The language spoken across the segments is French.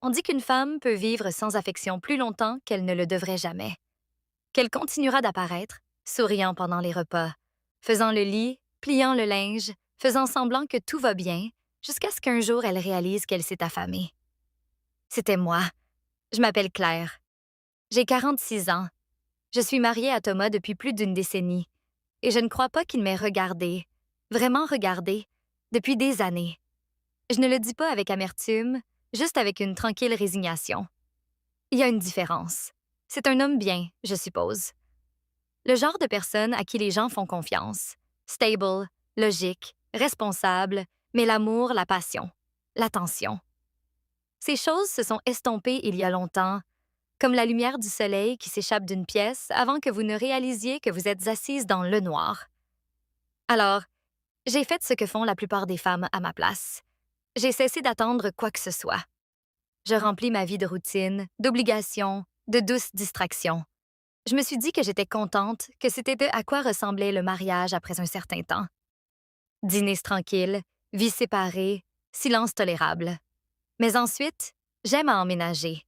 On dit qu'une femme peut vivre sans affection plus longtemps qu'elle ne le devrait jamais, qu'elle continuera d'apparaître, souriant pendant les repas, faisant le lit, pliant le linge, faisant semblant que tout va bien, jusqu'à ce qu'un jour elle réalise qu'elle s'est affamée. C'était moi. Je m'appelle Claire. J'ai 46 ans. Je suis mariée à Thomas depuis plus d'une décennie, et je ne crois pas qu'il m'ait regardée, vraiment regardée, depuis des années. Je ne le dis pas avec amertume, juste avec une tranquille résignation. Il y a une différence. C'est un homme bien, je suppose. Le genre de personne à qui les gens font confiance. Stable, logique, responsable, mais l'amour, la passion, l'attention. Ces choses se sont estompées il y a longtemps, comme la lumière du soleil qui s'échappe d'une pièce avant que vous ne réalisiez que vous êtes assise dans le noir. Alors, j'ai fait ce que font la plupart des femmes à ma place. J'ai cessé d'attendre quoi que ce soit. Je remplis ma vie de routine, d'obligations, de douces distractions. Je me suis dit que j'étais contente, que c'était de à quoi ressemblait le mariage après un certain temps. Dîners tranquilles, vie séparée, silence tolérable. Mais ensuite, j'aime à emménager.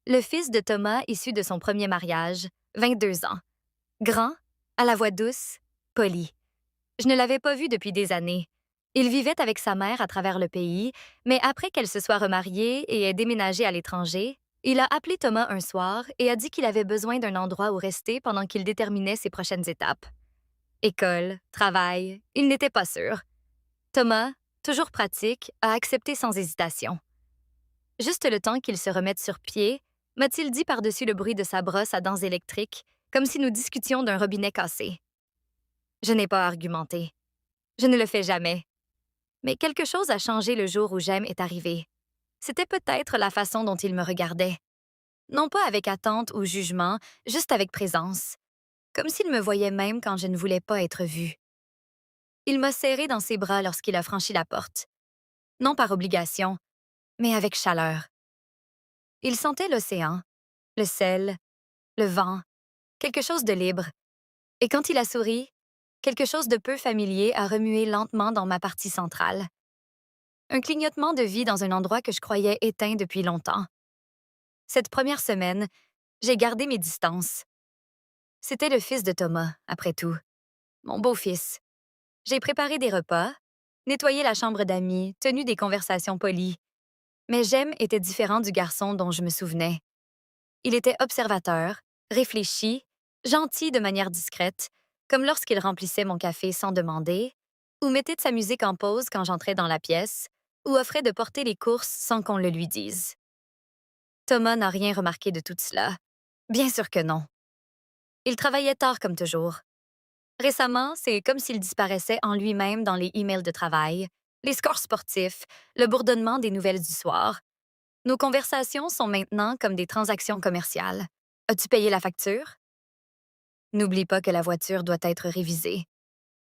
Le fils de Thomas issu de son premier mariage, 22 ans. Grand, à la voix douce, poli. Je ne l'avais pas vu depuis des années. Il vivait avec sa mère à travers le pays, mais après qu'elle se soit remariée et ait déménagé à l'étranger, il a appelé Thomas un soir et a dit qu'il avait besoin d'un endroit où rester pendant qu'il déterminait ses prochaines étapes. École, travail, il n'était pas sûr. Thomas, toujours pratique, a accepté sans hésitation. Juste le temps qu'il se remette sur pied, m'a-t-il dit par-dessus le bruit de sa brosse à dents électriques, comme si nous discutions d'un robinet cassé. Je n'ai pas argumenté. Je ne le fais jamais. Mais quelque chose a changé le jour où J'aime est arrivé. C'était peut-être la façon dont il me regardait. Non pas avec attente ou jugement, juste avec présence. Comme s'il me voyait même quand je ne voulais pas être vue. Il m'a serré dans ses bras lorsqu'il a franchi la porte. Non par obligation, mais avec chaleur. Il sentait l'océan, le sel, le vent, quelque chose de libre. Et quand il a souri, quelque chose de peu familier a remué lentement dans ma partie centrale. Un clignotement de vie dans un endroit que je croyais éteint depuis longtemps. Cette première semaine, j'ai gardé mes distances. C'était le fils de Thomas, après tout. Mon beau-fils. J'ai préparé des repas, nettoyé la chambre d'amis, tenu des conversations polies. Mais J'aime était différent du garçon dont je me souvenais. Il était observateur, réfléchi, gentil de manière discrète, comme lorsqu'il remplissait mon café sans demander, ou mettait de sa musique en pause quand j'entrais dans la pièce, ou offrait de porter les courses sans qu'on le lui dise. Thomas n'a rien remarqué de tout cela. Bien sûr que non. Il travaillait tard comme toujours. Récemment, c'est comme s'il disparaissait en lui-même dans les emails de travail, les scores sportifs, le bourdonnement des nouvelles du soir. Nos conversations sont maintenant comme des transactions commerciales. As-tu payé la facture? N'oublie pas que la voiture doit être révisée.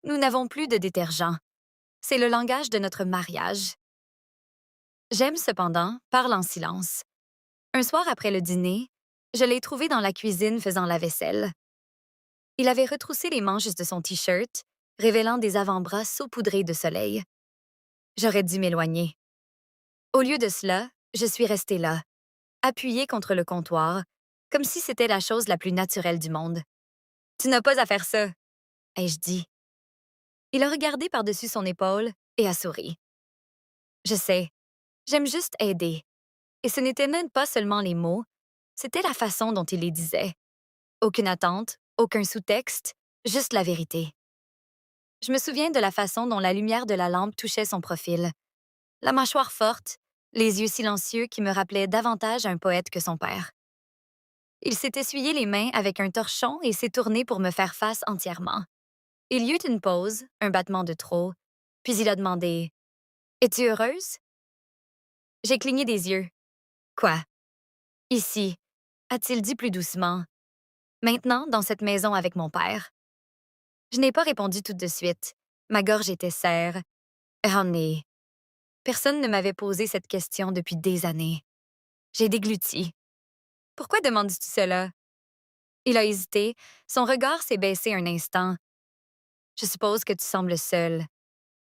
Nous n'avons plus de détergent. C'est le langage de notre mariage. J'aime cependant parle en silence. Un soir après le dîner, je l'ai trouvé dans la cuisine faisant la vaisselle. Il avait retroussé les manches de son T-shirt, révélant des avant-bras saupoudrés de soleil. J'aurais dû m'éloigner. Au lieu de cela, je suis restée là, appuyée contre le comptoir, comme si c'était la chose la plus naturelle du monde. Tu n'as pas à faire ça, ai-je dit. Il a regardé par-dessus son épaule et a souri. Je sais, j'aime juste aider. Et ce n'était même pas seulement les mots, c'était la façon dont il les disait. Aucune attente, aucun sous-texte, juste la vérité. Je me souviens de la façon dont la lumière de la lampe touchait son profil. La mâchoire forte, les yeux silencieux qui me rappelaient davantage un poète que son père. Il s'est essuyé les mains avec un torchon et s'est tourné pour me faire face entièrement. Il y eut une pause, un battement de trop, puis il a demandé « Es-tu heureuse? » J'ai cligné des yeux. « Quoi? » « Ici, » a-t-il dit plus doucement. « Maintenant, dans cette maison avec mon père. » Je n'ai pas répondu tout de suite. Ma gorge était serre. Oh, mais personne ne m'avait posé cette question depuis des années. J'ai dégluti. « Pourquoi demandes-tu cela? » Il a hésité. Son regard s'est baissé un instant. « Je suppose que tu sembles seule. »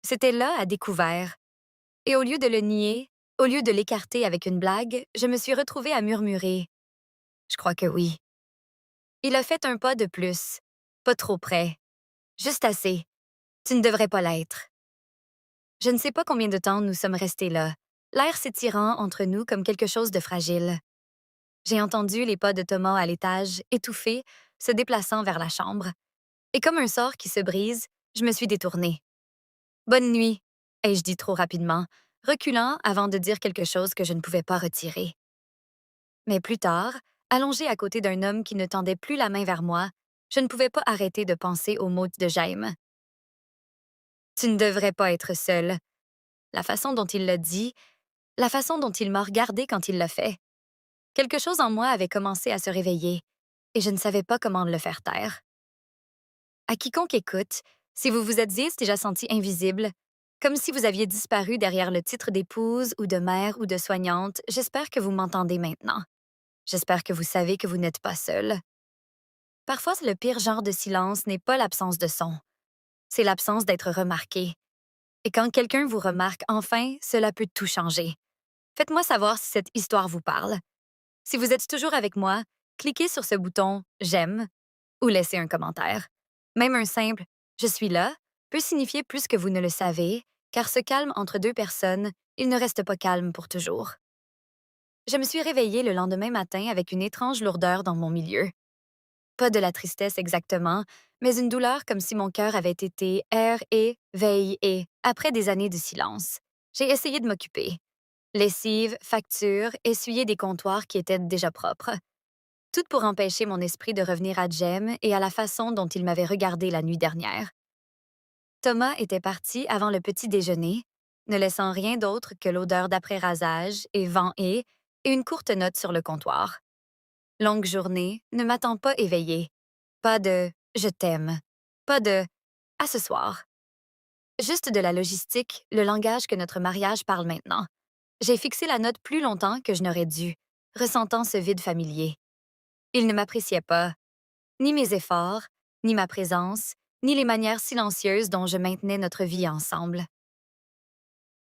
C'était là, à découvert. Et au lieu de le nier, Au lieu de l'écarter avec une blague, je me suis retrouvée à murmurer. Je crois que oui. Il a fait un pas de plus. Pas trop près. Juste assez. Tu ne devrais pas l'être. Je ne sais pas combien de temps nous sommes restés là, l'air s'étirant entre nous comme quelque chose de fragile. J'ai entendu les pas de Thomas à l'étage, étouffés, se déplaçant vers la chambre. Et comme un sort qui se brise, je me suis détournée. Bonne nuit, ai-je dit trop rapidement, reculant avant de dire quelque chose que je ne pouvais pas retirer. Mais plus tard, allongée à côté d'un homme qui ne tendait plus la main vers moi, je ne pouvais pas arrêter de penser aux mots de Jaime. Tu ne devrais pas être seule. La façon dont il l'a dit, la façon dont il m'a regardée quand il l'a fait. Quelque chose en moi avait commencé à se réveiller, et je ne savais pas comment le faire taire. À quiconque écoute, si vous vous êtes déjà senti invisible, comme si vous aviez disparu derrière le titre d'épouse ou de mère ou de soignante, j'espère que vous m'entendez maintenant. J'espère que vous savez que vous n'êtes pas seul. Parfois, le pire genre de silence n'est pas l'absence de son. C'est l'absence d'être remarqué. Et quand quelqu'un vous remarque enfin, cela peut tout changer. Faites-moi savoir si cette histoire vous parle. Si vous êtes toujours avec moi, cliquez sur ce bouton J'aime ou laissez un commentaire. Même un simple Je suis là peut signifier plus que vous ne le savez, car ce calme entre deux personnes, il ne reste pas calme pour toujours. Je me suis réveillée le lendemain matin avec une étrange lourdeur dans mon milieu. Pas de la tristesse exactement, mais une douleur comme si mon cœur avait été veillé après des années de silence. J'ai essayé de m'occuper. Lessive, facture, essuyer des comptoirs qui étaient déjà propres. Tout pour empêcher mon esprit de revenir à Jem et à la façon dont il m'avait regardé la nuit dernière. Thomas était parti avant le petit déjeuner, ne laissant rien d'autre que l'odeur d'après-rasage et vent et une courte note sur le comptoir. Longue journée, ne m'attend pas éveillée. Pas de « je t'aime », pas de « à ce soir ». Juste de la logistique, le langage que notre mariage parle maintenant. J'ai fixé la note plus longtemps que je n'aurais dû, ressentant ce vide familier. Il ne m'appréciait pas, ni mes efforts, ni ma présence, ni les manières silencieuses dont je maintenais notre vie ensemble.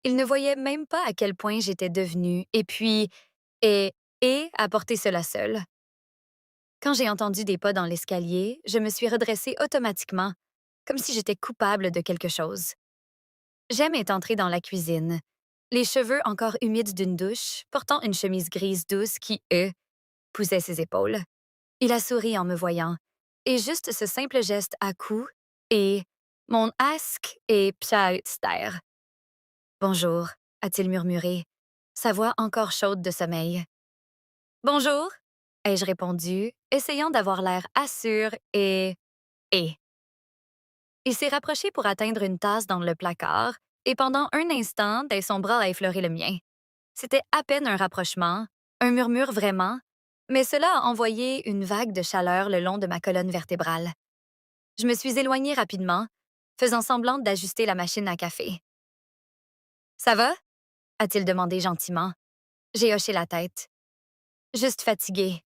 Il ne voyait même pas à quel point j'étais devenue, et puis, et apporter cela seul. Quand j'ai entendu des pas dans l'escalier, je me suis redressée automatiquement, comme si j'étais coupable de quelque chose. Jem est entré dans la cuisine, les cheveux encore humides d'une douche, portant une chemise grise douce qui, poussait ses épaules. Il a souri en me voyant, et juste ce simple geste à coup, et mon ask et psautster. Bonjour, a-t-il murmuré, sa voix encore chaude de sommeil. Bonjour, ai-je répondu, essayant d'avoir l'air assure et. Il s'est rapproché pour atteindre une tasse dans le placard, et pendant un instant, son bras a effleuré le mien. C'était à peine un rapprochement, un murmure vraiment, mais cela a envoyé une vague de chaleur le long de ma colonne vertébrale. Je me suis éloignée rapidement, faisant semblant d'ajuster la machine à café. Ça va? A-t-il demandé gentiment. J'ai hoché la tête. Juste fatiguée.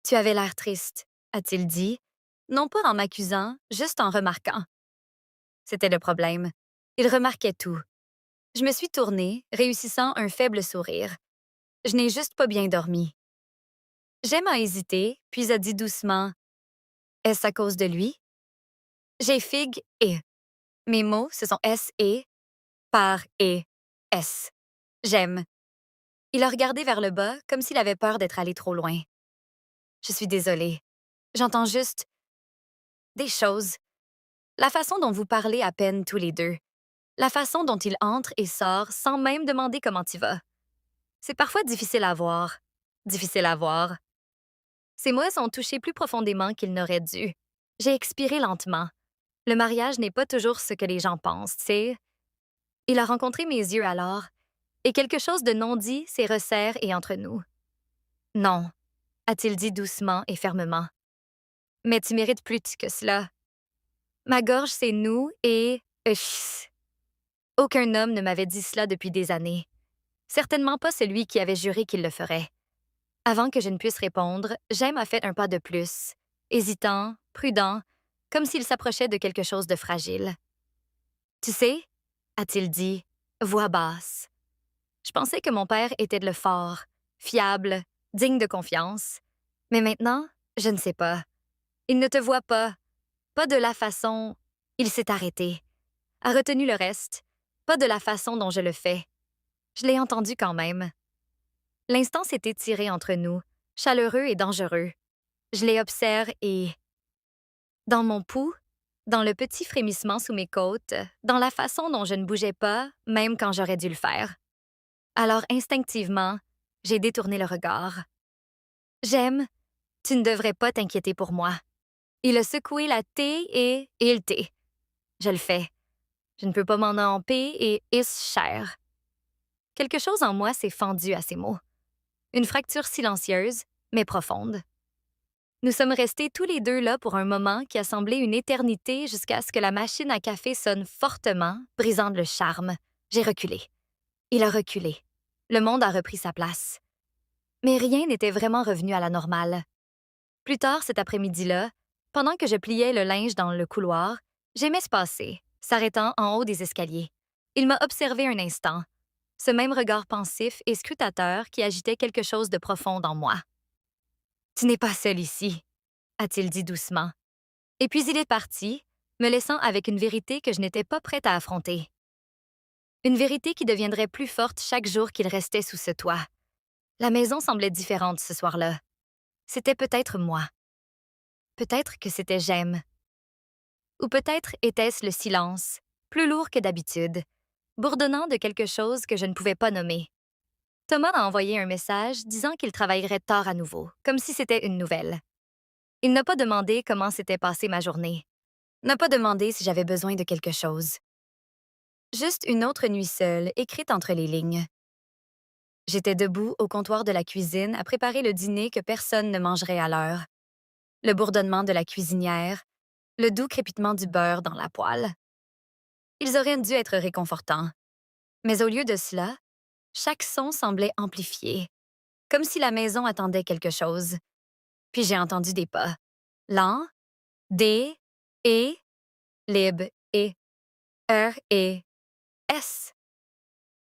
Tu avais l'air triste, a-t-il dit, non pas en m'accusant, juste en remarquant. C'était le problème. Il remarquait tout. Je me suis tournée, réussissant un faible sourire. Je n'ai juste pas bien dormi. Jem a hésité, puis a dit doucement « Est-ce à cause de lui? » J'ai figue et. Mes mots, ce sont S-E, par et, S. J'aime. Il a regardé vers le bas, comme s'il avait peur d'être allé trop loin. Je suis désolée. J'entends juste des choses. La façon dont vous parlez à peine tous les deux. La façon dont il entre et sort sans même demander comment tu vas. C'est parfois difficile à voir. Difficile à voir. Ces mots ont touché plus profondément qu'ils n'auraient dû. J'ai expiré lentement. Le mariage n'est pas toujours ce que les gens pensent, tu sais. Il a rencontré mes yeux alors, et quelque chose de non dit s'est resserré et entre nous. Non, a-t-il dit doucement et fermement. Mais tu mérites plus que cela. Ma gorge s'est noue et. Aucun homme ne m'avait dit cela depuis des années. Certainement pas celui qui avait juré qu'il le ferait. Avant que je ne puisse répondre, Jem a fait un pas de plus, hésitant, prudent, comme s'il s'approchait de quelque chose de fragile. Tu sais, a-t-il dit, voix basse. Je pensais que mon père était le fort, fiable, digne de confiance. Mais maintenant, je ne sais pas. Il ne te voit pas. Pas de la façon... Il s'est arrêté. A retenu le reste. Pas de la façon dont je le fais. Je l'ai entendu quand même. L'instant s'est étiré entre nous, chaleureux et dangereux. Je les observe et... Dans mon pouls, dans le petit frémissement sous mes côtes, dans la façon dont je ne bougeais pas, même quand j'aurais dû le faire. Alors instinctivement, j'ai détourné le regard. J'aime, tu ne devrais pas t'inquiéter pour moi. Il a secoué la thé et il thé. Je le fais. Je ne peux pas m'en empêcher et is cher. Quelque chose en moi s'est fendu à ces mots. Une fracture silencieuse, mais profonde. Nous sommes restés tous les deux là pour un moment qui a semblé une éternité jusqu'à ce que la machine à café sonne fortement, brisant le charme. J'ai reculé. Il a reculé. Le monde a repris sa place. Mais rien n'était vraiment revenu à la normale. Plus tard cet après-midi-là, pendant que je pliais le linge dans le couloir, j'aimais se passer, s'arrêtant en haut des escaliers. Il m'a observé un instant, ce même regard pensif et scrutateur qui agitait quelque chose de profond en moi. « Tu n'es pas seul ici », a-t-il dit doucement. Et puis il est parti, me laissant avec une vérité que je n'étais pas prête à affronter. Une vérité qui deviendrait plus forte chaque jour qu'il restait sous ce toit. La maison semblait différente ce soir-là. C'était peut-être moi. Peut-être que c'était j'aime. Ou peut-être était-ce le silence, plus lourd que d'habitude, bourdonnant de quelque chose que je ne pouvais pas nommer. Thomas a envoyé un message disant qu'il travaillerait tard à nouveau, comme si c'était une nouvelle. Il n'a pas demandé comment s'était passée ma journée. N'a pas demandé si j'avais besoin de quelque chose. Juste une autre nuit seule, écrite entre les lignes. J'étais debout au comptoir de la cuisine à préparer le dîner que personne ne mangerait à l'heure. Le bourdonnement de la cuisinière, le doux crépitement du beurre dans la poêle. Ils auraient dû être réconfortants. Mais au lieu de cela, chaque son semblait amplifié, comme si la maison attendait quelque chose. Puis j'ai entendu des pas. Lents, D, E, lib, E, R, E, S.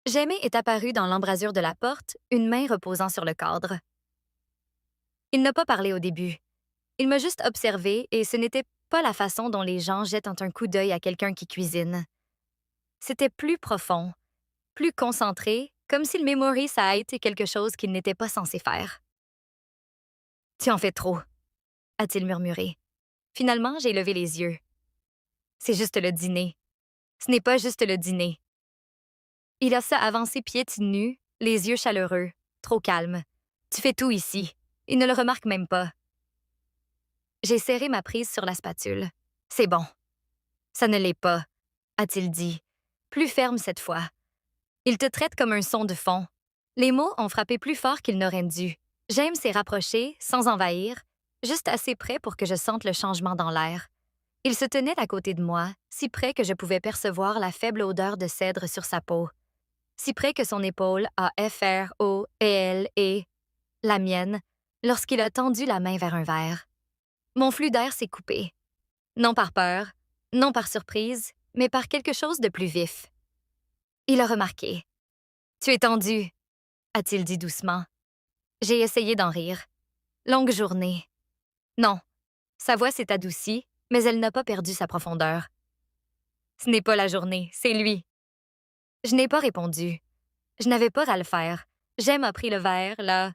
J'aimais est apparu dans l'embrasure de la porte, une main reposant sur le cadre. Il n'a pas parlé au début. Il m'a juste observé et ce n'était pas la façon dont les gens jettent un coup d'œil à quelqu'un qui cuisine. C'était plus profond, plus concentré, comme s'il mémorise ça a été quelque chose qu'il n'était pas censé faire. « Tu en fais trop », a-t-il murmuré. Finalement, j'ai levé les yeux. « C'est juste le dîner. Ce n'est pas juste le dîner. » Il a ça avancé pieds nus, les yeux chaleureux, trop calme. « Tu fais tout ici. » Il ne le remarque même pas. J'ai serré ma prise sur la spatule. « C'est bon. »« Ça ne l'est pas, » a-t-il dit, plus ferme cette fois. Il te traite comme un son de fond. Les mots ont frappé plus fort qu'ils n'auraient dû. James s'est rapproché, sans envahir, juste assez près pour que je sente le changement dans l'air. Il se tenait à côté de moi, si près que je pouvais percevoir la faible odeur de cèdre sur sa peau. Si près que son épaule a F-R-O-E-L-E, la mienne, lorsqu'il a tendu la main vers un verre. Mon flux d'air s'est coupé. Non par peur, non par surprise, mais par quelque chose de plus vif. Il a remarqué. « Tu es tendu, » a-t-il dit doucement. J'ai essayé d'en rire. Longue journée. Non, sa voix s'est adoucie, mais elle n'a pas perdu sa profondeur. Ce n'est pas la journée, c'est lui. Je n'ai pas répondu. Je n'avais pas à le faire. Jem a pris le verre, là,